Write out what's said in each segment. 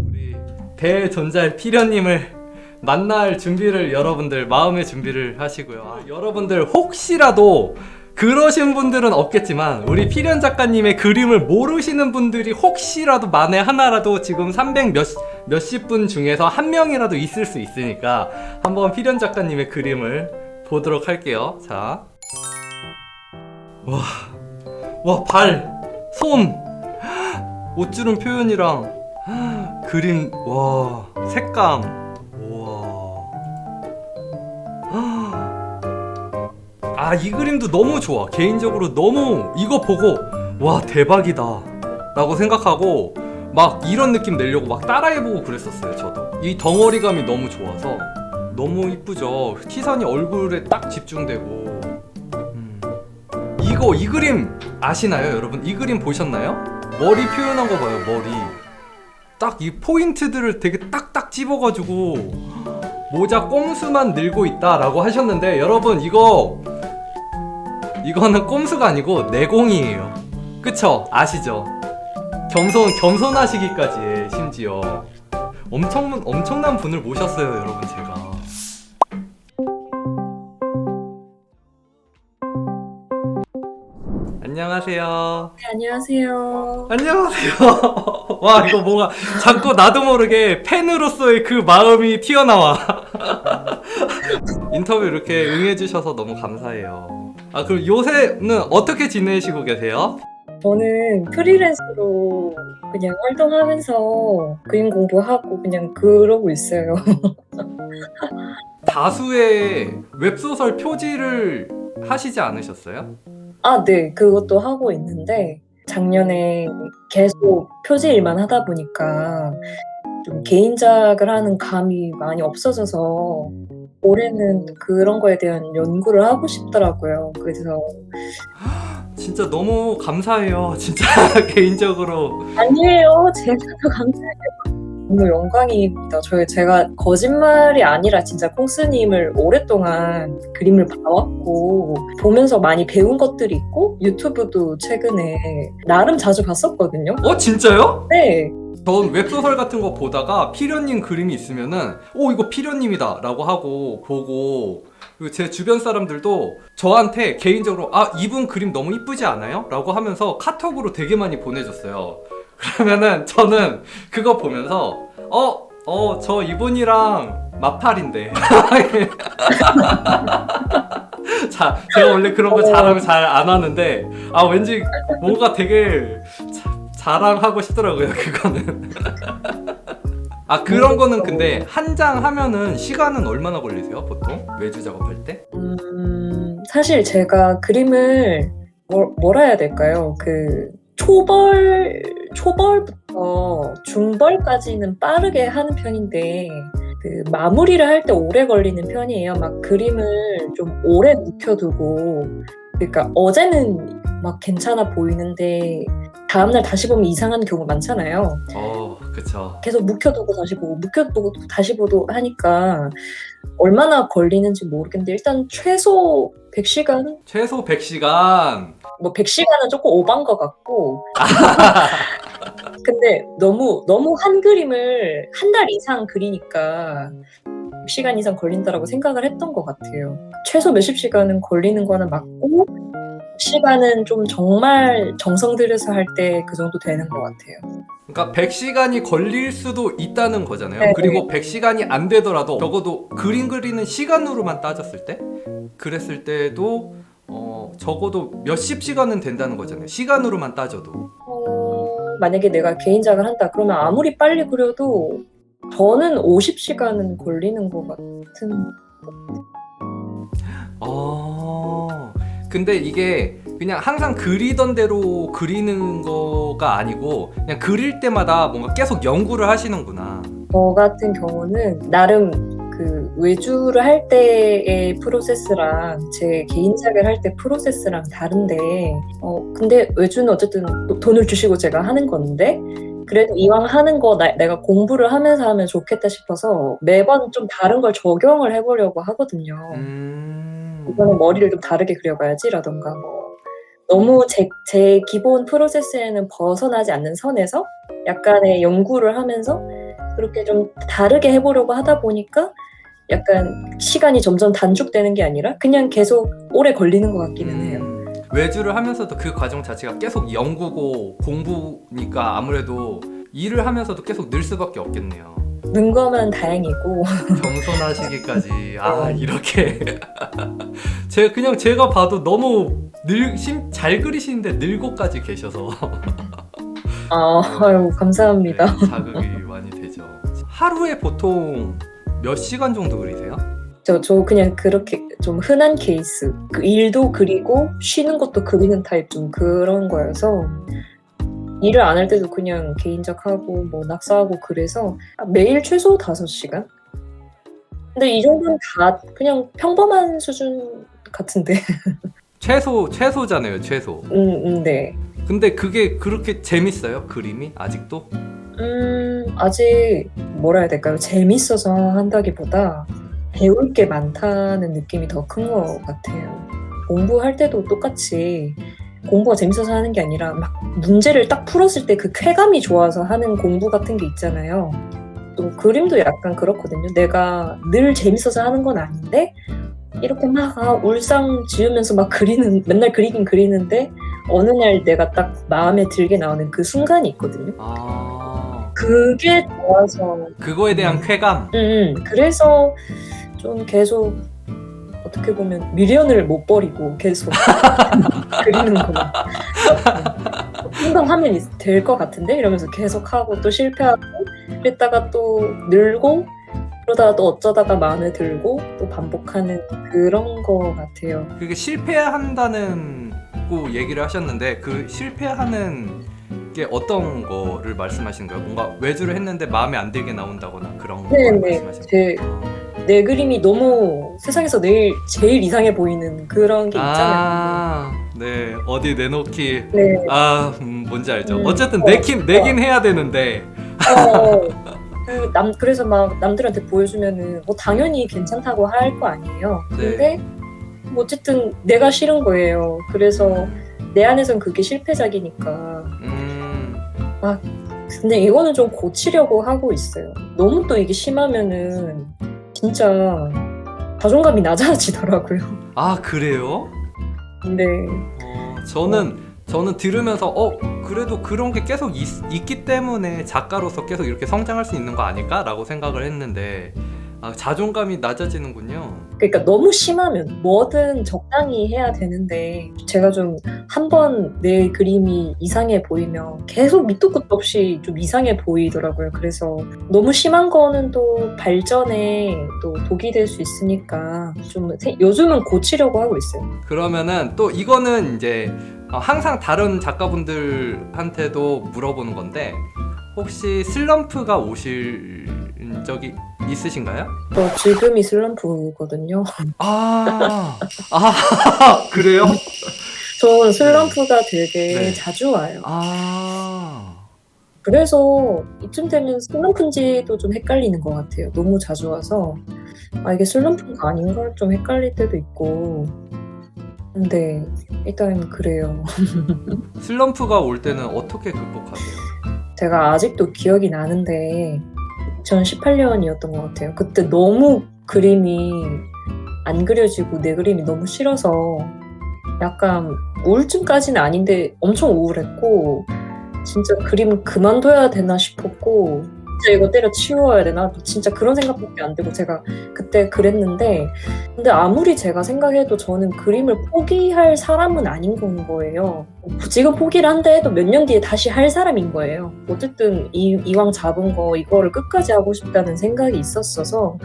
우리 대존잘 피련님을 만날 준비를 여러분들 마음의 준비를 하시고요. 여러분들 혹시라도 그러신 분들은 없겠지만 우리 피련 작가님의 그림을 모르시는 분들이 혹시라도 만에 하나라도 지금 300 몇십 분 중에서 한 명이라도 있을 수 있으니까 한번 피련 작가님의 그림을 보도록 할게요. 자, 와, 발, 손, 옷주름 표현이랑 그림, 와, 색감. 아, 이 그림도 너무 좋아. 개인적으로 너무 이거 보고 와, 대박이다 라고 생각하고 막 이런 느낌 내려고 막 따라해보고 그랬었어요. 저도 이 덩어리감이 너무 좋아서 너무 이쁘죠. 시선이 얼굴에 딱 집중되고. 이 그림 아시나요, 여러분? 이 그림 보셨나요? 머리 표현한 거 봐요. 머리 딱 이 포인트들을 되게 딱딱 집어가지고 모자 꼼수만 늘고 있다 라고 하셨는데, 여러분 이거는 꼼수가 아니고 내공이에요. 그쵸? 아시죠? 겸손하시기까지 해, 심지어 엄청난 분을 모셨어요, 여러분. 제가 안녕하세요. 네, 안녕하세요. 안녕하세요. 와, 이거 뭔가 자꾸 나도 모르게 팬으로서의 그 마음이 튀어나와. 인터뷰 이렇게 응해주셔서 너무 감사해요. 아, 그럼 요새는 어떻게 지내시고 계세요? 저는 프리랜서로 그냥 활동하면서 그림 공부하고 그냥 그러고 있어요. 다수의 웹소설 표지를 하시지 않으셨어요? 아, 네. 그것도 하고 있는데 작년에 계속 표지 일만 하다 보니까 좀 개인작을 하는 감이 많이 없어져서 올해는 그런 거에 대한 연구를 하고 싶더라고요. 그래서 진짜 너무 감사해요. 진짜 개인적으로. 아니에요. 제가 더 감사해요. 너무 영광입니다. 제가 거짓말이 아니라 진짜 콩스님을 오랫동안 그림을 봐왔고 보면서 많이 배운 것들이 있고 유튜브도 최근에 나름 자주 봤었거든요. 진짜요? 네. 전 웹소설 같은 거 보다가 피련님 그림이 있으면은 이거 피련님이다 라고 하고 보고, 그리고 제 주변 사람들도 저한테 개인적으로 이분 그림 너무 이쁘지 않아요? 라고 하면서 카톡으로 되게 많이 보내줬어요. 그러면은 저는 그거 보면서 저 이분이랑 마팔인데. 자, 제가 원래 그런 거 자랑 잘 안 하는데 왠지 뭔가 되게 자랑하고 싶더라고요, 그거는. 그런 거는 근데 한 장 하면은 시간은 얼마나 걸리세요, 보통? 외주 작업할 때? 사실 제가 그림을 뭐라 해야 될까요? 그 초벌부터 중벌까지는 빠르게 하는 편인데 그 마무리를 할 때 오래 걸리는 편이에요. 막 그림을 좀 오래 묵혀두고, 그러니까 어제는 막 괜찮아 보이는데 다음날 다시 보면 이상한 경우 많잖아요. 그쵸. 계속 묵혀두고 다시 보고 묵혀두고 다시 보고 하니까 얼마나 걸리는지 모르겠는데 일단 최소 100시간? 최소 100시간. 뭐 100시간은 조금 오반 것 같고 근데 너무 한 그림을 한 달 이상 그리니까 100시간 이상 걸린다라고 생각을 했던 것 같아요. 최소 몇십 시간은 걸리는 거는 맞고 시간은 좀 정말 정성 들여서 할 때 그 정도 되는 것 같아요. 그러니까 100시간이 걸릴 수도 있다는 거잖아요. 네. 그리고 100시간이 안 되더라도 적어도 그림 그리는 시간으로만 따졌을 때, 그랬을 때도 적어도 몇십 시간은 된다는 거잖아요. 시간으로만 따져도. 만약에 내가 개인작을 한다 그러면 아무리 빨리 그려도 저는 50시간은 걸리는 것 같은. 근데 이게 그냥 항상 그리던 대로 그리는 거가 아니고 그냥 그릴 때마다 뭔가 계속 연구를 하시는구나. 저 같은 경우는 나름 그 외주를 할 때의 프로세스랑 제 개인작을 할 때 프로세스랑 다른데 근데 외주는 어쨌든 돈을 주시고 제가 하는 건데 그래도 이왕 하는 거 내가 공부를 하면서 하면 좋겠다 싶어서 매번 좀 다른 걸 적용을 해보려고 하거든요. 이번에 머리를 좀 다르게 그려봐야지라던가 뭐 너무 제 기본 프로세스에는 벗어나지 않는 선에서 약간의 연구를 하면서 그렇게 좀 다르게 해보려고 하다 보니까 약간 시간이 점점 단축되는 게 아니라 그냥 계속 오래 걸리는 것 같기는 해요. 외주를 하면서도 그 과정 자체가 계속 연구고 공부니까 아무래도 일을 하면서도 계속 늘 수밖에 없겠네요. 는 거면 다행이고 겸손하시기까지 이렇게 제가 봐도 너무 잘 그리시는데 늙고까지 계셔서 아유 감사합니다. 네, 자극이 많이 되죠. 하루에 보통 몇 시간 정도 그리세요? 저 그냥 그렇게 좀 흔한 케이스. 그 일도 그리고 쉬는 것도 그리는 타입 좀 그런 거여서 일을 안 할 때도 그냥 개인작하고 뭐 낙서하고 그래서 매일 최소 5시간? 근데 이 정도는 다 그냥 평범한 수준 같은데. 최소잖아요, 최소. 네. 근데 그게 그렇게 재밌어요? 그림이 아직도? 아직 뭐라 해야 될까요? 재밌어서 한다기보다 배울 게 많다는 느낌이 더 큰 것 같아요. 공부할 때도 똑같이 공부가 재밌어서 하는 게 아니라 막 문제를 딱 풀었을 때 그 쾌감이 좋아서 하는 공부 같은 게 있잖아요. 또 그림도 약간 그렇거든요. 내가 늘 재밌어서 하는 건 아닌데 이렇게 막 울상 지으면서 막 맨날 그리긴 그리는데 어느 날 내가 딱 마음에 들게 나오는 그 순간이 있거든요. 그게 좋아서 그거에 대한 쾌감? 그래서 좀 계속 어떻게 보면 미련을 못 버리고 계속 그리는구나. 금방 하면 될 것 같은데 이러면서 계속 하고 또 실패하고 그랬다가 또 늘고 그러다가 또 어쩌다가 마음에 들고 또 반복하는 그런 거 같아요. 그게 실패한다는 고 얘기를 하셨는데 그 실패하는 게 어떤 거를 말씀하신 거예요? 뭔가 외주를 했는데 마음에 안 들게 나온다거나 그런 거 말씀하신 거예요? 내 그림이 너무 세상에서 제일 이상해 보이는 그런 게 있잖아요. 네. 어디 내놓기. 네. 뭔지 알죠. 어쨌든 내긴 해야 되는데. 그래서 막 남들한테 보여주면은 뭐 당연히 괜찮다고 할 거 아니에요. 근데 뭐 어쨌든 내가 싫은 거예요. 그래서 내 안에선 그게 실패작이니까. 근데 이거는 좀 고치려고 하고 있어요. 너무 또 이게 심하면은 진짜 자존감이 낮아지더라고요. 그래요? 네. 저는 들으면서 그래도 그런 게 계속 있기 때문에 작가로서 계속 이렇게 성장할 수 있는 거 아닐까라고 생각을 했는데 자존감이 낮아지는군요. 그러니까 너무 심하면 뭐든 적당히 해야 되는데 제가 좀 한 번 내 그림이 이상해 보이면 계속 밑도 끝도 없이 좀 이상해 보이더라고요. 그래서 너무 심한 거는 또 발전에 또 독이 될 수 있으니까 좀 요즘은 고치려고 하고 있어요. 그러면은 또 이거는 이제 항상 다른 작가분들한테도 물어보는 건데 혹시 슬럼프가 오실 적이 있으신가요? 저 지금이 슬럼프거든요. 그래요? 저 슬럼프가 되게 자주 와요. 그래서 이쯤 되면 슬럼프인지도 좀 헷갈리는 것 같아요. 너무 자주 와서 이게 슬럼프가 아닌가 좀 헷갈릴 때도 있고. 근데 일단 그래요. 슬럼프가 올 때는 어떻게 극복하세요? 제가 아직도 기억이 나는데 2018년이었던 것 같아요. 그때 너무 그림이 안 그려지고 내 그림이 너무 싫어서 약간 우울증까지는 아닌데 엄청 우울했고 진짜 그림 그만둬야 되나 싶었고 진짜 이거 때려치워야 되나 진짜 그런 생각밖에 안 들고 제가 그때 그랬는데 근데 아무리 제가 생각해도 저는 그림을 포기할 사람은 아닌 건 거예요. 지금 포기를 한다 해도 몇 년 뒤에 다시 할 사람인 거예요. 어쨌든 이왕 잡은 거 이거를 끝까지 하고 싶다는 생각이 있었어서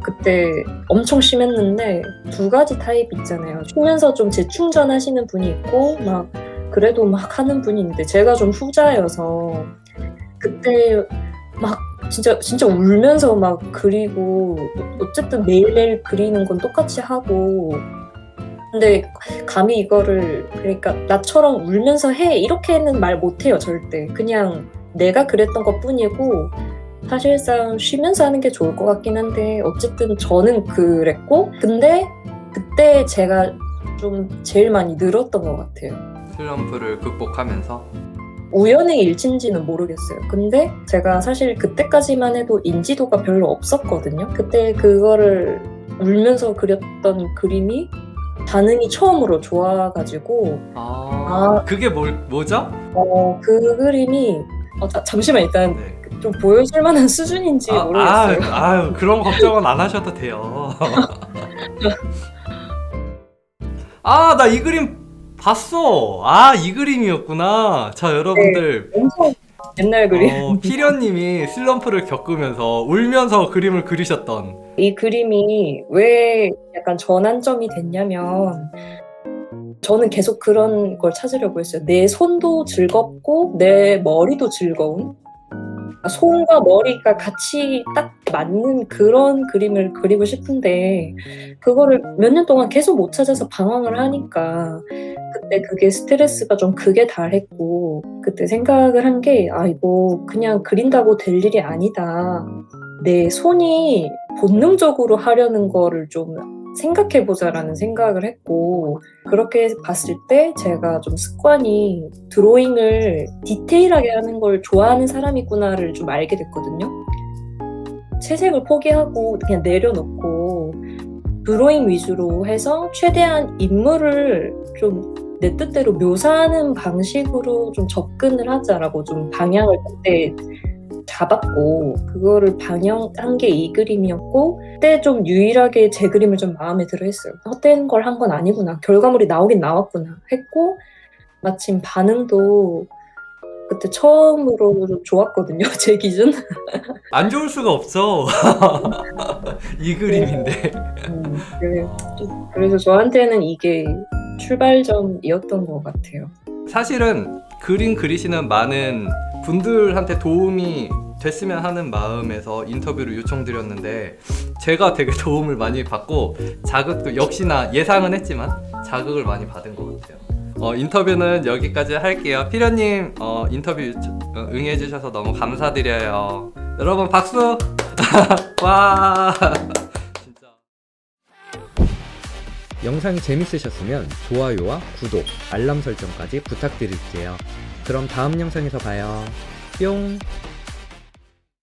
그때 엄청 심했는데 2가지 타입 있잖아요. 쉬면서 좀 재충전하시는 분이 있고 막 그래도 막 하는 분이 있는데 제가 좀 후자여서 그때 막 진짜 울면서 막 그리고 어쨌든 매일매일 그리는 건 똑같이 하고 근데 감히 이거를 그러니까 나처럼 울면서 해 이렇게는 말 못해요 절대. 그냥 내가 그랬던 것 뿐이고 사실상 쉬면서 하는 게 좋을 것 같긴 한데 어쨌든 저는 그랬고 근데 그때 제가 좀 제일 많이 늘었던 것 같아요. 슬럼프를 극복하면서. 우연의 일치인지는 모르겠어요. 근데 제가 사실 그때까지만 해도 인지도가 별로 없었거든요. 그때 그거를 울면서 그렸던 그림이 반응이 처음으로 좋아가지고 그게 뭐죠? 그 그림이 잠시만 일단 네. 좀 보여줄 만한 수준인지 모르겠어요. 그런 걱정은 안 하셔도 돼요. 나 이 그림 봤어. 이 그림이었구나. 자, 여러분들. 엄청 옛날 그림. 피련님이 슬럼프를 겪으면서 울면서 그림을 그리셨던. 이 그림이 왜 약간 전환점이 됐냐면 저는 계속 그런 걸 찾으려고 했어요. 내 손도 즐겁고 내 머리도 즐거운, 손과 머리가 같이 딱 맞는 그런 그림을 그리고 싶은데 그거를 몇 년 동안 계속 못 찾아서 방황을 하니까 그때 그게 스트레스가 좀 극에 달했고, 그때 생각을 한 게 이거 그냥 그린다고 될 일이 아니다. 내 손이 본능적으로 하려는 거를 좀 생각해보자라는 생각을 했고, 그렇게 봤을 때 제가 좀 습관이 드로잉을 디테일하게 하는 걸 좋아하는 사람이구나를 좀 알게 됐거든요. 채색을 포기하고 그냥 내려놓고 드로잉 위주로 해서 최대한 인물을 좀 내 뜻대로 묘사하는 방식으로 좀 접근을 하자라고 좀 방향을 그때 잡았고, 그거를 방영한 게 이 그림이었고, 그때 좀 유일하게 제 그림을 좀 마음에 들어 했어요. 헛된 걸 한 건 아니구나, 결과물이 나오긴 나왔구나 했고, 마침 반응도 그때 처음으로 좀 좋았거든요. 제 기준. 안 좋을 수가 없어. 이 그림인데. 그래서 저한테는 이게 출발점이었던 것 같아요. 사실은 그림 그리시는 많은 분들한테 도움이 됐으면 하는 마음에서 인터뷰를 요청드렸는데, 제가 되게 도움을 많이 받고 자극도 역시나 예상은 했지만 자극을 많이 받은 것 같아요. 인터뷰는 여기까지 할게요. 피련님 인터뷰 응해주셔서 너무 감사드려요. 여러분 박수! 와! 진짜. 영상이 재밌으셨으면 좋아요와 구독, 알람 설정까지 부탁드릴게요. 그럼 다음 영상에서 봐요. 뿅!